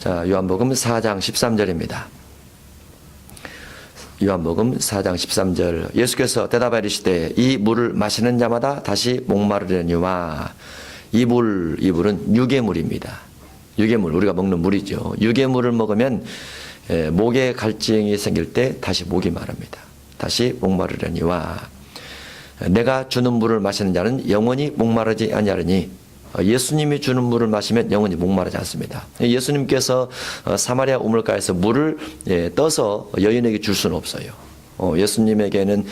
자, 요한복음 4장 13절입니다. 요한복음 4장 13절. 예수께서 대답하여 이르시되 이 물을 마시는 자마다 다시 목마르려니와 이 물은 유괴물입니다. 유괴물, 우리가 먹는 물이죠. 유괴물을 먹으면 목에 갈증이 생길 때 다시 목이 마릅니다. 다시 목마르려니와 내가 주는 물을 마시는 자는 영원히 목마르지 아니하리니 예수님이 주는 물을 마시면 영원히 목마르지 않습니다. 예수님께서 사마리아 우물가에서 물을 떠서 여인에게 줄 수는 없어요. 예수님에게는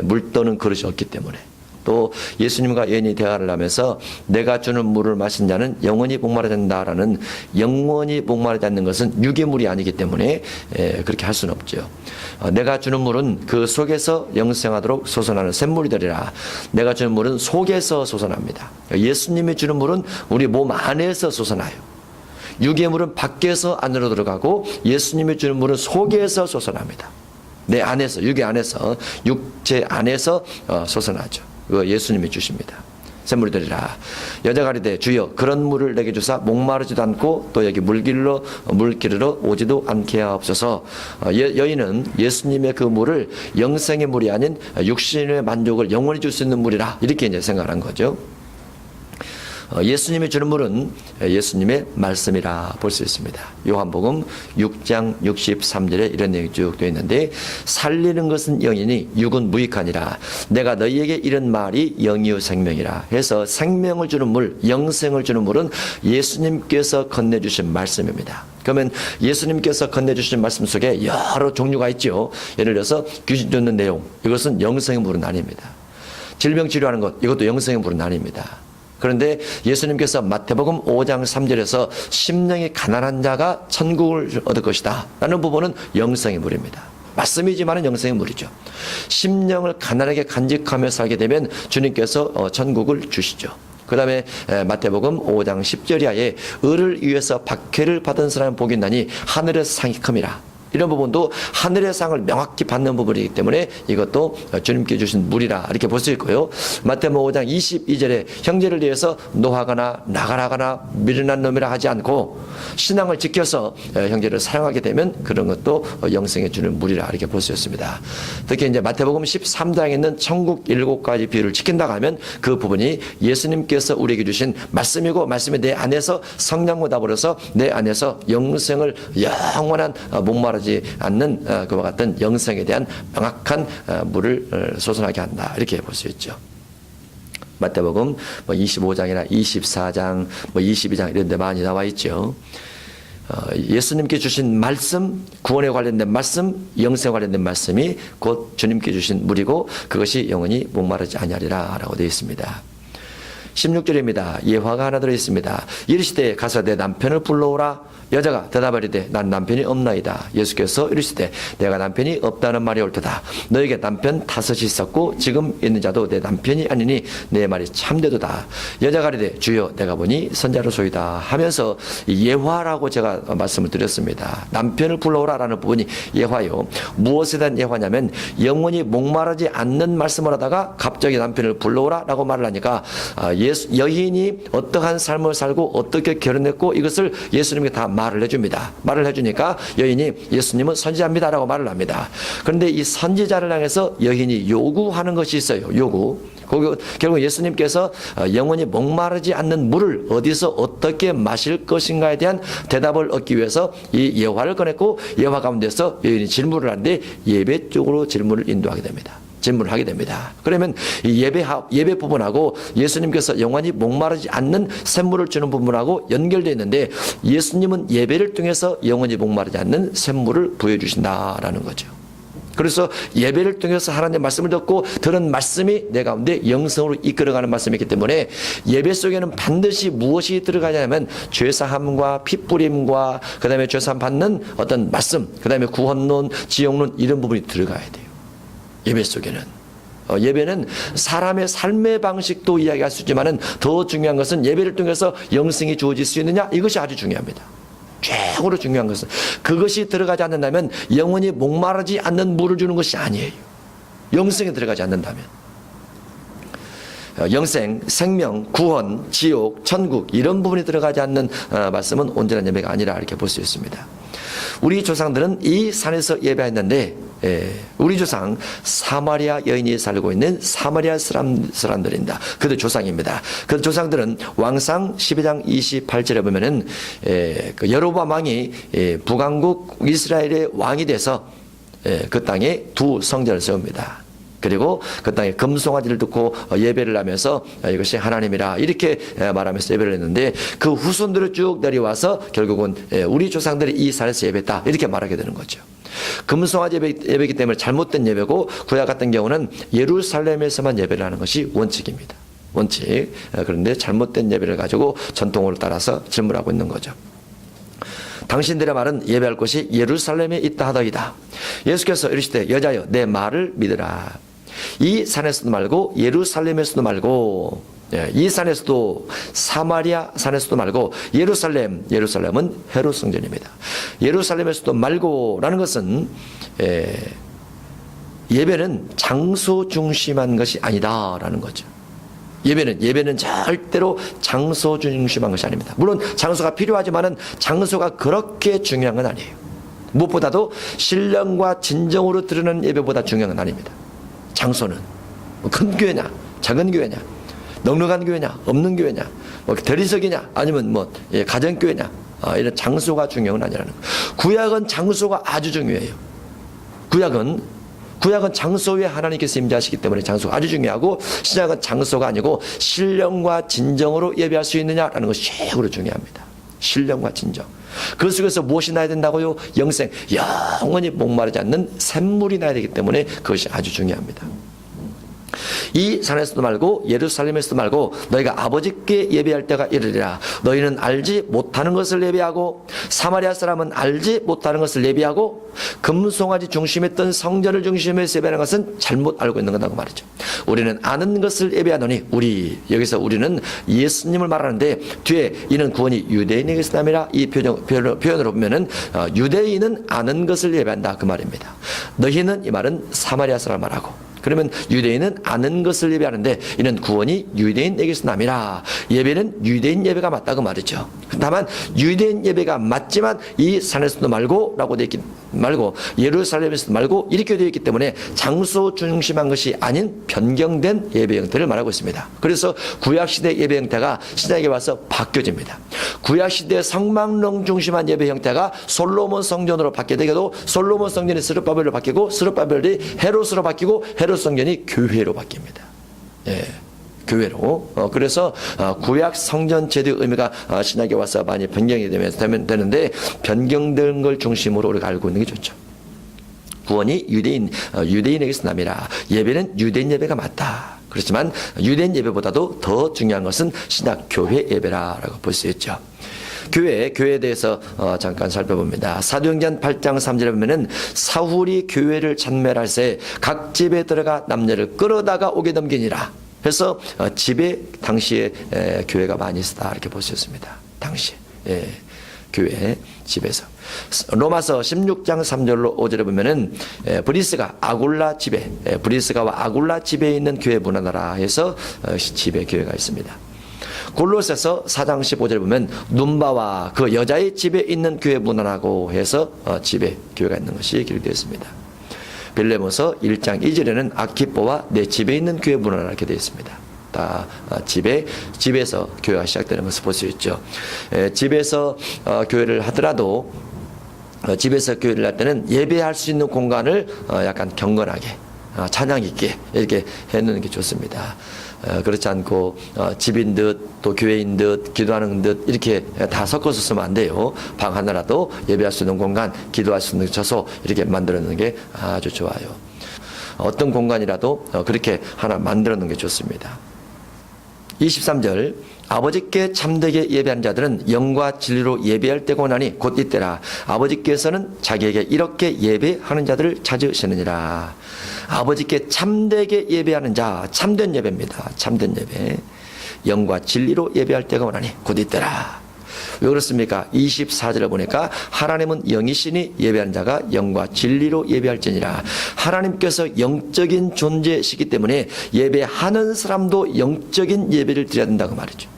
물 떠는 그릇이 없기 때문에. 또 예수님과 여인이 대화를 하면서 내가 주는 물을 마신 자는 영원히 목마르지 않는다라는, 영원히 목마르지 않는 것은 유괴물이 아니기 때문에 그렇게 할 수는 없죠. 내가 주는 물은 그 속에서 영생하도록 솟아나는 샘물이 되리라. 내가 주는 물은 속에서 솟아납니다. 예수님이 주는 물은 우리 몸 안에서 솟아나요. 유괴물은 밖에서 안으로 들어가고 예수님이 주는 물은 속에서 솟아납니다. 내 안에서, 유괴 안에서, 육체 안에서 솟아나죠. 그거 예수님이 주십니다. 샘물이 되리라. 여자가 이르되 주여 그런 물을 내게 주사 목마르지도 않고 또 여기 물 기르러 오지도 않게 하옵소서. 여인은 예수님의 그 물을 영생의 물이 아닌 육신의 만족을 영원히 줄 수 있는 물이라 이렇게 이제 생각한 거죠. 예수님이 주는 물은 예수님의 말씀이라 볼 수 있습니다. 요한복음 6장 63절에 이런 내용이 쭉 되어 있는데 살리는 것은 영이니 육은 무익하니라. 내가 너희에게 이런 말이 영이요 생명이라 해서 생명을 주는 물, 영생을 주는 물은 예수님께서 건네주신 말씀입니다. 그러면 예수님께서 건네주신 말씀 속에 여러 종류가 있죠. 예를 들어서 귀신 쫓는 내용, 이것은 영생의 물은 아닙니다. 질병 치료하는 것, 이것도 영생의 물은 아닙니다. 그런데 예수님께서 마태복음 5장 3절에서 심령이 가난한 자가 천국을 얻을 것이다 라는 부분은 영생의 물입니다. 말씀이지만 영생의 물이죠. 심령을 가난하게 간직하며 살게 되면 주님께서 천국을 주시죠. 그 다음에 마태복음 5장 10절 이하에 을을 위해서 박해를 받은 사람은 복이 있나니 하늘의 상이 큼이라. 이런 부분도 하늘의 상을 명확히 받는 부분이기 때문에 이것도 주님께 주신 물이라 이렇게 볼 수 있고요. 마태복음 5장 22절에 형제를 위해서 노하거나 나가라거나 미련한 놈이라 하지 않고 신앙을 지켜서 형제를 사랑하게 되면 그런 것도 영생에 주는 물이라 이렇게 볼 수 있습니다. 특히 이제 마태복음 13장에 있는 천국 7가지 비유를 지킨다고 하면 그 부분이 예수님께서 우리에게 주신 말씀이고 말씀이 내 안에서 성령과 더불어서 내 안에서 영생을 영원한 목마르지 않는 그와 같은 영생에 대한 명확한 물을 솟아나게 한다 이렇게 볼 수 있죠. 마태복음 25장이나 24장 22장 이런 데 많이 나와 있죠. 예수님께 주신 말씀, 구원에 관련된 말씀, 영생에 관련된 말씀이 곧 주님께 주신 물이고 그것이 영원히 목마르지 아니하리라 라고 되어 있습니다. 16절입니다. 예화가 하나 들어있습니다. 이르시되 가서 내 남편을 불러오라. 여자가 대답하리되 난 남편이 없나이다. 예수께서 이르시되 내가 남편이 없다는 말이 옳도다. 너에게 남편 5이 있었고 지금 있는 자도 내 남편이 아니니 내 말이 참되도다. 여자가 이르되 주여 내가 보니 선자로소이다 하면서 예화라고 제가 말씀을 드렸습니다. 남편을 불러오라라는 부분이 예화요. 무엇에 대한 예화냐면 영원히 목마르지 않는 말씀을 하다가 갑자기 남편을 불러오라라고 말을 하니까 여인이 어떠한 삶을 살고 어떻게 결혼했고 이것을 예수님께 다 말을 해줍니다. 말을 해주니까 여인이 예수님은 선지자입니다라고 말을 합니다. 그런데 이 선지자를 향해서 여인이 요구하는 것이 있어요. 요구. 결국 예수님께서 영원히 목마르지 않는 물을 어디서 어떻게 마실 것인가에 대한 대답을 얻기 위해서 이 예화를 꺼냈고 예화 가운데서 여인이 질문을 하는데 예배 쪽으로 질문을 인도하게 됩니다. 질문을 하게 됩니다. 그러면 이 예배 부분하고 예수님께서 영원히 목마르지 않는 샘물을 주는 부분하고 연결되어 있는데 예수님은 예배를 통해서 영원히 목마르지 않는 샘물을 부여주신다라는 거죠. 그래서 예배를 통해서 하나님의 말씀을 듣고 들은 말씀이 내 가운데 영성으로 이끌어가는 말씀이기 때문에 예배 속에는 반드시 무엇이 들어가냐면 죄사함과 핏부림과 그 다음에 죄사함 받는 어떤 말씀, 그 다음에 구원론, 지옥론 이런 부분이 들어가야 돼요. 예배 속에는. 예배는 사람의 삶의 방식도 이야기할 수 있지만 더 중요한 것은 예배를 통해서 영생이 주어질 수 있느냐 이것이 아주 중요합니다. 최고로 중요한 것은 그것이 들어가지 않는다면 영원히 목마르지 않는 물을 주는 것이 아니에요. 영생에 들어가지 않는다면. 영생, 생명, 구원, 지옥, 천국 이런 부분이 들어가지 않는 말씀은 온전한 예배가 아니라 이렇게 볼 수 있습니다. 우리 조상들은 이 산에서 예배했는데 우리 조상 사마리아 여인이 살고 있는 사마리아 사람들입니다. 그들 조상입니다. 그 조상들은 왕상 12장 28절에 보면은 그 여로보암 왕이 북왕국 이스라엘의 왕이 돼서 그 땅에 두 성전을 세웁니다. 그리고 그 땅에 금송아지를 듣고 예배를 하면서 이것이 하나님이라 이렇게 말하면서 예배를 했는데 그 후손들을 쭉 내려와서 결국은 우리 조상들이 이 산에서 예배했다 이렇게 말하게 되는 거죠. 금송아지 예배이기 때문에 잘못된 예배고 구약 같은 경우는 예루살렘에서만 예배를 하는 것이 원칙입니다. 원칙. 그런데 잘못된 예배를 가지고 전통을 따라서 질문하고 있는 거죠. 당신들의 말은 예배할 곳이 예루살렘에 있다 하더이다. 예수께서 이르시되 여자여 내 말을 믿으라. 이 산에서도 말고 예루살렘에서도 말고 이 산에서도 사마리아 산에서도 말고 예루살렘은 헤롯 성전입니다. 예루살렘에서도 말고라는 것은 예배는 장소 중심한 것이 아니다라는 거죠. 예배는 절대로 장소 중심한 것이 아닙니다. 물론 장소가 필요하지만은 장소가 그렇게 중요한 건 아니에요. 무엇보다도 신령과 진정으로 드리는 예배보다 중요한 건 아닙니다. 장소는 큰 교회냐 작은 교회냐 넉넉한 교회냐 없는 교회냐 대리석이냐 아니면 가정교회냐 이런 장소가 중요한 건 아니라는 거예요. 구약은 장소가 아주 중요해요. 구약은 장소에 하나님께서 임재하시기 때문에 장소가 아주 중요하고 신약은 장소가 아니고 신령과 진정으로 예배할 수 있느냐라는 것이 최고로 중요합니다. 신령과 진정. 그 속에서 무엇이 나야 된다고요? 영생, 영원히 목마르지 않는 샘물이 나야 되기 때문에 그것이 아주 중요합니다. 이 산에서도 말고 예루살렘에서도 말고 너희가 아버지께 예배할 때가 이르리라. 너희는 알지 못하는 것을 예배하고 사마리아 사람은 알지 못하는 것을 예배하고 금송아지 중심했던 성전을 중심해서 예배하는 것은 잘못 알고 있는 거라고 말이죠. 우리는 아는 것을 예배하노니 여기서 우리는 예수님을 말하는데 뒤에 이는 구원이 유대인에게서 남이라 이 표현으로 보면은 유대인은 아는 것을 예배한다 그 말입니다. 너희는 이 말은 사마리아 사람 말하고 그러면 유대인은 아는 것을 예배하는데 이는 구원이 유대인에게서 남이라. 예배는 유대인 예배가 맞다고 말이죠. 다만 유대인 예배가 맞지만 이 산에서도 말고 예루살렘에서도 말고 이렇게 되어 있기 때문에 장소 중심한 것이 아닌 변경된 예배 형태를 말하고 있습니다. 그래서 구약시대 예배 형태가 신약에 와서 바뀌어집니다. 구약시대 성막론 중심한 예배 형태가 솔로몬 성전으로 바뀌게 되고 솔로몬 성전이 스룹바벨로 바뀌고 스룹바벨이 헤롯으로 바뀌고 헤롯 성전이 교회로 바뀝니다. 교회로. 그래서 구약 성전 제도의 의미가 신약에 와서 많이 변경이 되는데 변경된 걸 중심으로 우리가 알고 있는 게 좋죠. 구원이 유대인에게서 남이라. 예배는 유대인 예배가 맞다. 그렇지만 유대인 예배보다도 더 중요한 것은 신약 교회 예배라고 볼 수 있죠. 교회에 대해서 잠깐 살펴봅니다. 사도행전 8장 3절에 보면은 사울이 교회를 찬멸할 새 각 집에 들어가 남녀를 끌어다가 오게 넘기니라. 그래서 집에 당시에 교회가 많이 있었다 이렇게 볼 수 있습니다. 당시에 교회 집에서 로마서 16장 3절로 5절에 보면은 브리스가와 아굴라 집에 있는 교회 문화라 해서 집에 교회가 있습니다. 골로새서 4장 15절에 보면 눈바와 그 여자의 집에 있는 교회 문화라고 해서 집에 교회가 있는 것이 기록되어 있습니다. 빌레모서 1장 2절에는 아키포와 내 집에 있는 교회 문화라 이렇게 되어 있습니다. 다 집에서 교회가 시작되는 것을 볼 수 있죠. 집에서 교회를 하더라도 집에서 교회를 할 때는 예배할 수 있는 공간을 약간 경건하게 찬양 있게 이렇게 해놓는 게 좋습니다. 그렇지 않고 집인 듯 또 교회인 듯 기도하는 듯 이렇게 다 섞어서 쓰면 안 돼요. 방 하나라도 예배할 수 있는 공간, 기도할 수 있는 처소 이렇게 만들어 놓는 게 아주 좋아요. 어떤 공간이라도 그렇게 하나 만들어 놓는 게 좋습니다. 23절 아버지께 참되게 예배한 자들은 영과 진리로 예배할 때가 오나니 곧 이때라. 아버지께서는 자기에게 이렇게 예배하는 자들을 찾으시느니라. 아버지께 참되게 예배하는 자, 참된 예배입니다. 참된 예배. 영과 진리로 예배할 때가 오나니 곧 이때라. 왜 그렇습니까? 24절을 보니까 하나님은 영이시니 예배하는 자가 영과 진리로 예배할지니라. 하나님께서 영적인 존재시기 때문에 예배하는 사람도 영적인 예배를 드려야 된다고 말이죠.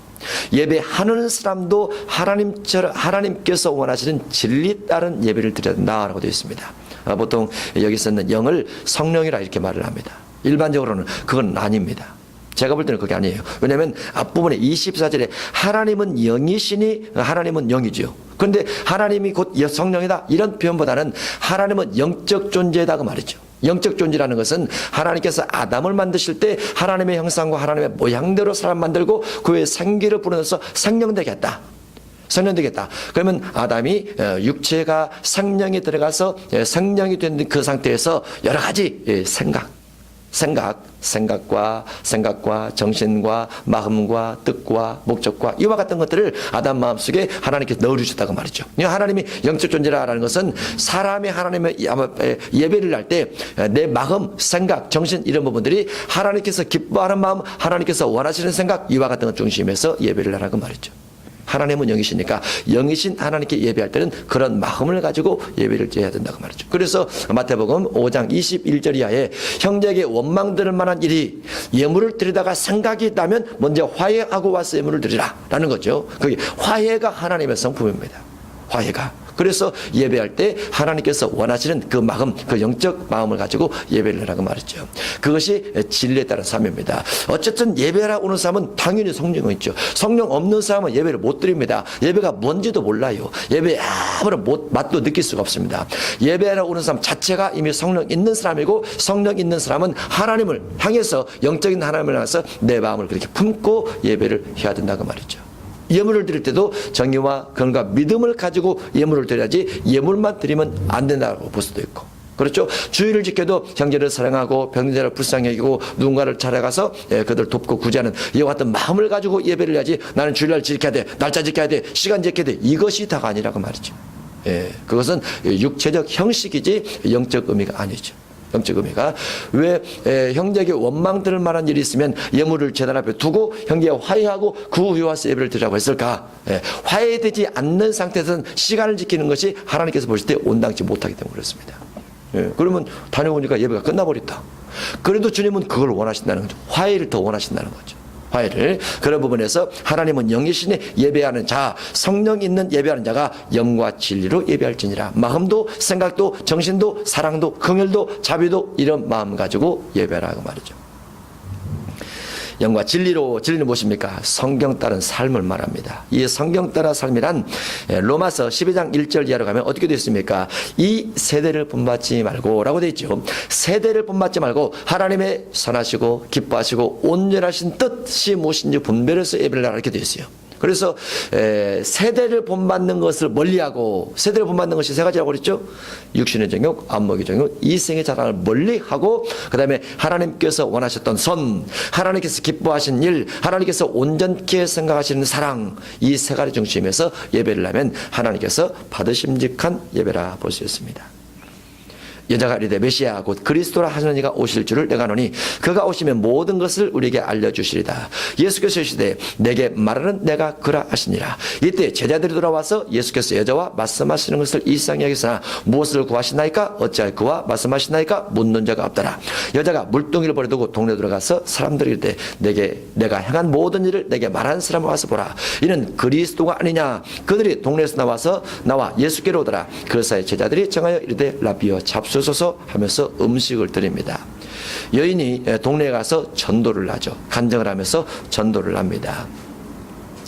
예배하는 사람도 하나님께서 원하시는 진리 따른 예배를 드려야 된다라고 되어 있습니다. 보통 여기 쓰는 영을 성령이라 이렇게 말을 합니다. 일반적으로는 그건 아닙니다. 제가 볼 때는 그게 아니에요. 왜냐하면 앞부분에 24절에 하나님은 영이시니 하나님은 영이죠. 그런데 하나님이 곧 성령이다 이런 표현보다는 하나님은 영적 존재다 그 말이죠. 영적 존재라는 것은 하나님께서 아담을 만드실 때 하나님의 형상과 하나님의 모양대로 사람 만들고 그의 생기를 불어넣어서 생명되겠다. 성령되겠다. 그러면 아담이 육체가 생명이 들어가서 생명이 된 그 상태에서 여러 가지 생각과 정신과 마음과 뜻과 목적과 이와 같은 것들을 아담 마음속에 하나님께서 넣어주셨다고 말이죠. 하나님이 영적 존재라는 것은 사람이 하나님의 예배를 할 때 내 마음, 생각, 정신 이런 부분들이 하나님께서 기뻐하는 마음, 하나님께서 원하시는 생각 이와 같은 것 중심에서 예배를 하라고 말이죠. 하나님은 영이시니까 영이신 하나님께 예배할 때는 그런 마음을 가지고 예배를 드려야 된다고 말이죠. 그래서 마태복음 5장 21절 이하에 형제에게 원망 들을 만한 일이 예물을 드리다가 생각이 나면 먼저 화해하고 와서 예물을 드리라 라는 거죠. 그게 화해가 하나님의 성품입니다. 화해가. 그래서 예배할 때 하나님께서 원하시는 그 마음, 그 영적 마음을 가지고 예배를 하라고 말했죠. 그것이 진리에 따른 삶입니다. 어쨌든 예배하러 오는 사람은 당연히 성령이 있죠. 성령 없는 사람은 예배를 못 드립니다. 예배가 뭔지도 몰라요. 예배에 아무런 맛도 느낄 수가 없습니다. 예배하러 오는 사람 자체가 이미 성령 있는 사람이고 성령 있는 사람은 하나님을 향해서 영적인 하나님을 향해서 내 마음을 그렇게 품고 예배를 해야 된다고 말이죠. 예물을 드릴 때도 정의와 근과 믿음을 가지고 예물을 드려야지 예물만 드리면 안 된다고 볼 수도 있고 그렇죠. 주의를 지켜도 형제를 사랑하고 병자를 불쌍히 여기고 누군가를 찾아가서 그들 돕고 구제하는 이와 같은 마음을 가지고 예배를 해야지 나는 주일날 지켜야 돼 날짜 지켜야 돼 시간 지켜야 돼 이것이 다가 아니라고 말이죠. 그것은 육체적 형식이지 영적 의미가 아니죠. 영적 의미가 왜 형제에게 원망 들을 만한 일이 있으면 예물을 제단 앞에 두고 형제와 화해하고 그 후에 와서 예배를 드리라고 했을까? 화해되지 않는 상태에서는 시간을 지키는 것이 하나님께서 보실 때 온당치 못하기 때문에 그렇습니다. 그러면 다녀오니까 예배가 끝나버렸다. 그래도 주님은 그걸 원하신다는 거죠. 화해를 더 원하신다는 거죠. 화해를. 그런 부분에서 하나님은 영이시니 예배하는 자, 성령 있는 예배하는 자가 영과 진리로 예배할지니라. 마음도 생각도 정신도 사랑도 긍휼도 자비도 이런 마음 가지고 예배하라고 말이죠. 영과 진리로, 진리는 무엇입니까? 성경 따른 삶을 말합니다. 이 성경 따른 삶이란 로마서 12장 1절 이하로 가면 어떻게 되어 있습니까? 이 세대를 본받지 말고 라고 되어 있죠. 세대를 본받지 말고 하나님의 선하시고 기뻐하시고 온전하신 뜻이 무엇인지 분별해서 예배를 하라 이렇게 되어 있어요. 그래서 세대를 본받는 것을 멀리하고 세대를 본받는 것이 세 가지라고 그랬죠. 육신의 정욕, 안목의 정욕, 이생의 자랑을 멀리하고 그 다음에 하나님께서 원하셨던 선, 하나님께서 기뻐하신 일, 하나님께서 온전케 생각하시는 사랑 이 세 가지 중심에서 예배를 하면 하나님께서 받으심직한 예배라 볼 수 있습니다. 여자가 이르되 메시아 곧 그리스도라 하시는 이가 오실 줄을 내가 아노니 그가 오시면 모든 것을 우리에게 알려주시리다. 예수께서 이르시되 내게 말하는 내가 그라 하시니라. 이때 제자들이 돌아와서 예수께서 여자와 말씀하시는 것을 이상히 여기서나 무엇을 구하시나이까 어찌할 그와 말씀하시나이까 묻는 자가 없더라. 여자가 물동이를 버려두고 동네 들어가서 사람들이 이르되 내가 행한 모든 일을 내게 말하는 사람을 와서 보라. 이는 그리스도가 아니냐. 그들이 동네에서 나와 예수께로 오더라. 그 사이 제자들이 정하여 이르되 라비여 잡수소서 하면서 음식을 드립니다. 여인이 동네에 가서 전도를 하죠. 간증을 하면서 전도를 합니다.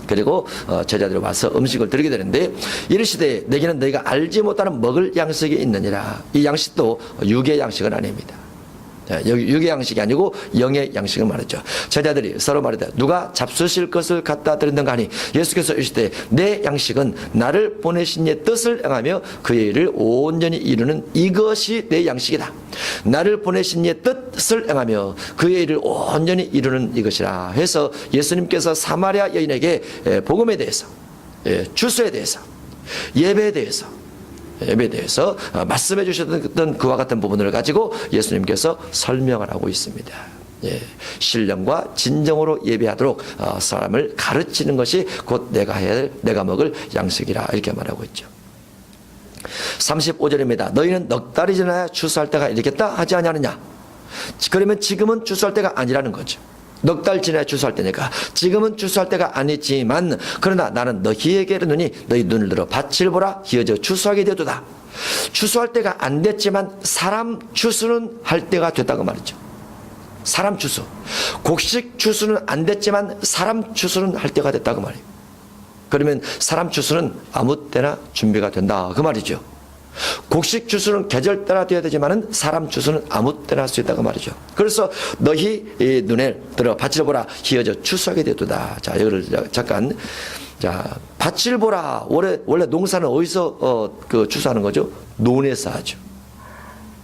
그리고 제자들이 와서 음식을 드리게 되는데 이르시되 내게는 너희가 알지 못하는 먹을 양식이 있느니라. 이 양식도 육의 양식은 아닙니다. 여기 육의 양식이 아니고 영의 양식을 말했죠. 제자들이 서로 말하되 누가 잡수실 것을 갖다 드렸는가 하니 예수께서 이르시되 내 양식은 나를 보내신 이의 뜻을 행하며 그의 일을 온전히 이루는 이것이 내 양식이다. 나를 보내신 이의 뜻을 행하며 그의 일을 온전히 이루는 이것이라 해서 예수님께서 사마리아 여인에게 복음에 대해서 주소에 대해서 예배에 대해서 말씀해 주셨던 그와 같은 부분을 가지고 예수님께서 설명을 하고 있습니다. 예, 신령과 진정으로 예배하도록 사람을 가르치는 것이 곧 내가 해야 될, 내가 먹을 양식이라 이렇게 말하고 있죠. 35절입니다. 너희는 넉 달이 지나야 추수할 때가 이르겠다 하지 아니하느냐. 그러면 지금은 추수할 때가 아니라는 거죠. 넉 달 지나야 추수할 때니까 지금은 추수할 때가 아니지만 그러나 나는 너희에게 이르노니 너희 눈을 들어 밭을 보라 기어져 추수하게 되도다. 추수할 때가 안 됐지만 사람 추수는 할 때가 됐다고 말이죠. 사람 추수. 곡식 추수는 안 됐지만 사람 추수는 할 때가 됐다고 말이에요. 그러면 사람 추수는 아무 때나 준비가 된다 그 말이죠. 곡식 추수는 계절 따라 되어야 되지만 사람 추수는 아무 때나 할 수 있다고 말이죠. 그래서 너희 눈에 들어 밭을 보라 기어져 추수하게 되도다. 자, 이거를 잠깐, 자, 밭을 보라. 원래 농사는 어디서 추수하는 거죠? 논에서 하죠.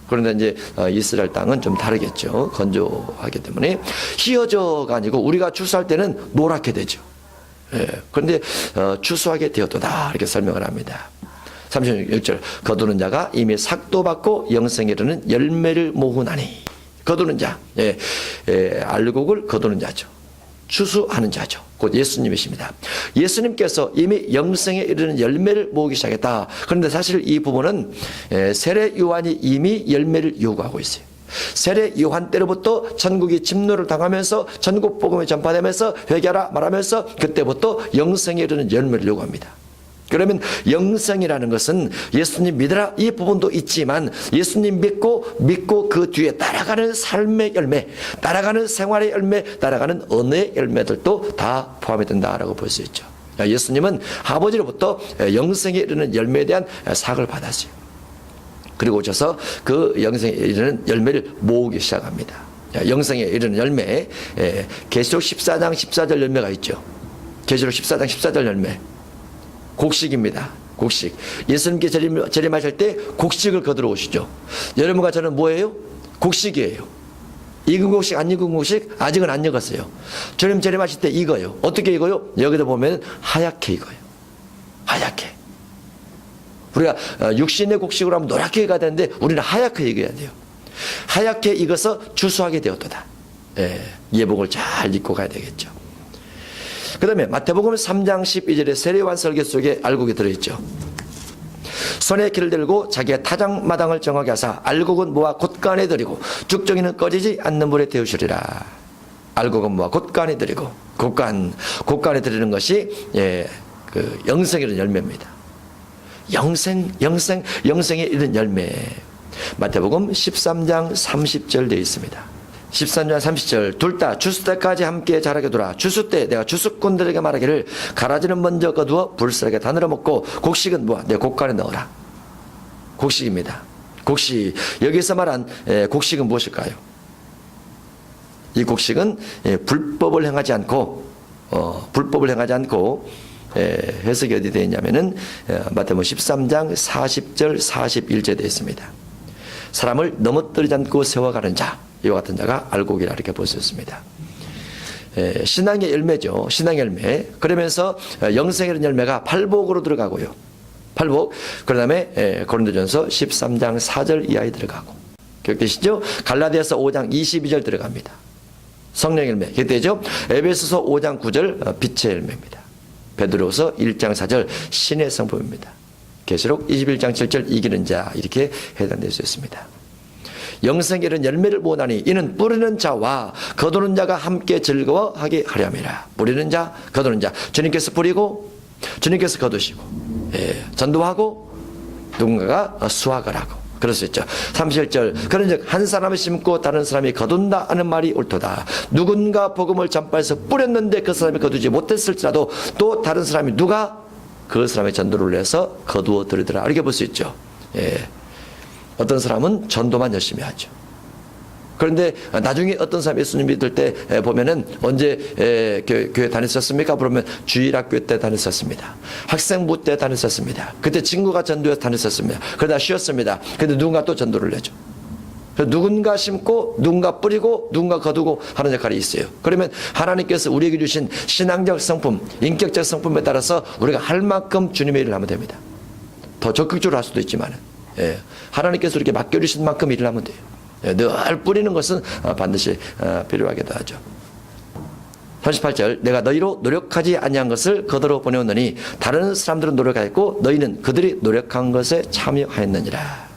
그런데 이제 이스라엘 땅은 좀 다르겠죠. 건조하기 때문에 희어져가 아니고 우리가 추수할 때는 노랗게 되죠. 예. 그런데 추수하게 되었도다 이렇게 설명을 합니다. 36절 거두는 자가 이미 삭도 받고 영생에 이르는 열매를 모으나니. 거두는 자, 알곡을 거두는 자죠. 추수하는 자죠. 곧 예수님이십니다. 예수님께서 이미 영생에 이르는 열매를 모으기 시작했다. 그런데 사실 이 부분은 세례 요한이 이미 열매를 요구하고 있어요. 세례 요한 때로부터 전국이 침노를 당하면서 전국 복음이 전파되면서 회개하라 말하면서 그때부터 영생에 이르는 열매를 요구합니다. 그러면 영생이라는 것은 예수님 믿으라 이 부분도 있지만 예수님 믿고 그 뒤에 따라가는 삶의 열매, 따라가는 생활의 열매, 따라가는 은혜의 열매들도 다 포함이 된다라고 볼 수 있죠. 예수님은 아버지로부터 영생에 이르는 열매에 대한 사학을 받았어요. 그리고 오셔서 그 영생에 이르는 열매를 모으기 시작합니다. 영생에 이르는 열매, 계시록 14장 14절 열매가 있죠. 계시록 14장 14절 열매. 곡식입니다. 곡식. 예수님께 재림하실 때 곡식을 거두러 오시죠. 여러분과 저는 뭐예요? 곡식이에요. 익은 곡식, 안 익은 곡식 아직은 안 익었어요. 주님 재림하실 때 익어요. 어떻게 익어요? 여기다 보면 하얗게 익어요. 하얗게. 우리가 육신의 곡식으로 하면 노랗게 익어야 되는데 우리는 하얗게 익어야 돼요. 하얗게 익어서 추수하게 되었도다. 예복을 잘 입고 가야 되겠죠. 그 다음에 마태복음 3장 12절에 세례요한 설교 속에 알곡이 들어있죠. 손에 길을 들고 자기의 타작마당을 정하게 하사 알곡은 모아 곳간에 들이고 죽정이는 꺼지지 않는 물에 데우시리라. 알곡은 모아 곳간에 들이고 곳간에 들이는 것이 그 영생에 이르는 열매입니다. 영생에 이르는 열매. 마태복음 13장 30절 되어 있습니다. 13장 30절 둘 다 추수 때까지 함께 자라게 두라. 추수 때 내가 추수꾼들에게 말하기를 가라지는 먼저 거두어 불살에게 다 늘어 먹고 곡식은 모아 내 곡간에 넣어라. 곡식입니다. 곡식. 여기서 말한 곡식은 무엇일까요? 이 곡식은 불법을 행하지 않고 해석이 어디 되어 있냐면은 마태복음 13장 40절 41절에 되어 있습니다. 사람을 넘어뜨리지 않고 세워가는 자, 이와 같은 자가 알곡이라 이렇게 볼 수 있습니다. 신앙의 열매죠. 신앙의 열매. 그러면서 영생의 열매가 팔복으로 들어가고요. 팔복. 그 다음에 고린도전서 13장 4절 이하에 들어가고. 기억되시죠? 갈라디아서 5장 22절 들어갑니다. 성령 열매. 기억되죠? 에베소서 5장 9절 빛의 열매입니다. 베드로서 1장 4절 신의 성품입니다. 계시록 21장 7절 이기는 자 이렇게 해당될 수 있습니다. 영생에 이른 열매를 모으나니 이는 뿌리는 자와 거두는 자가 함께 즐거워하게 하려 함이라. 뿌리는 자, 거두는 자. 주님께서 뿌리고 주님께서 거두시고 전도하고 누군가가 수확을 하고 그럴 수 있죠. 37절 그런즉 한 사람이 심고 다른 사람이 거둔다 하는 말이 옳도다. 누군가 복음을 전파해서 뿌렸는데 그 사람이 거두지 못했을지라도 또 다른 사람이 누가 그 사람의 전도를 해서 거두어 들이더라. 이렇게 볼 수 있죠. 어떤 사람은 전도만 열심히 하죠. 그런데 나중에 어떤 사람이 예수님 믿을 때 보면은 언제 교회 다녔었습니까? 그러면 주일학교 때 다녔었습니다. 학생부 때 다녔었습니다. 그때 친구가 전도해서 다녔었습니다. 그러다 쉬었습니다. 근데 누군가 또 전도를 내죠. 누군가 심고 누군가 뿌리고 누군가 거두고 하는 역할이 있어요. 그러면 하나님께서 우리에게 주신 신앙적 성품, 인격적 성품에 따라서 우리가 할 만큼 주님의 일을 하면 됩니다. 더 적극적으로 할 수도 있지만 하나님께서 이렇게 맡겨주신 만큼 일을 하면 돼요. 늘 뿌리는 것은 반드시 필요하기도 하죠. 38절 내가 너희로 노력하지 아니한 것을 그대로 보내었느니 다른 사람들은 노력하였고 너희는 그들이 노력한 것에 참여하였느니라.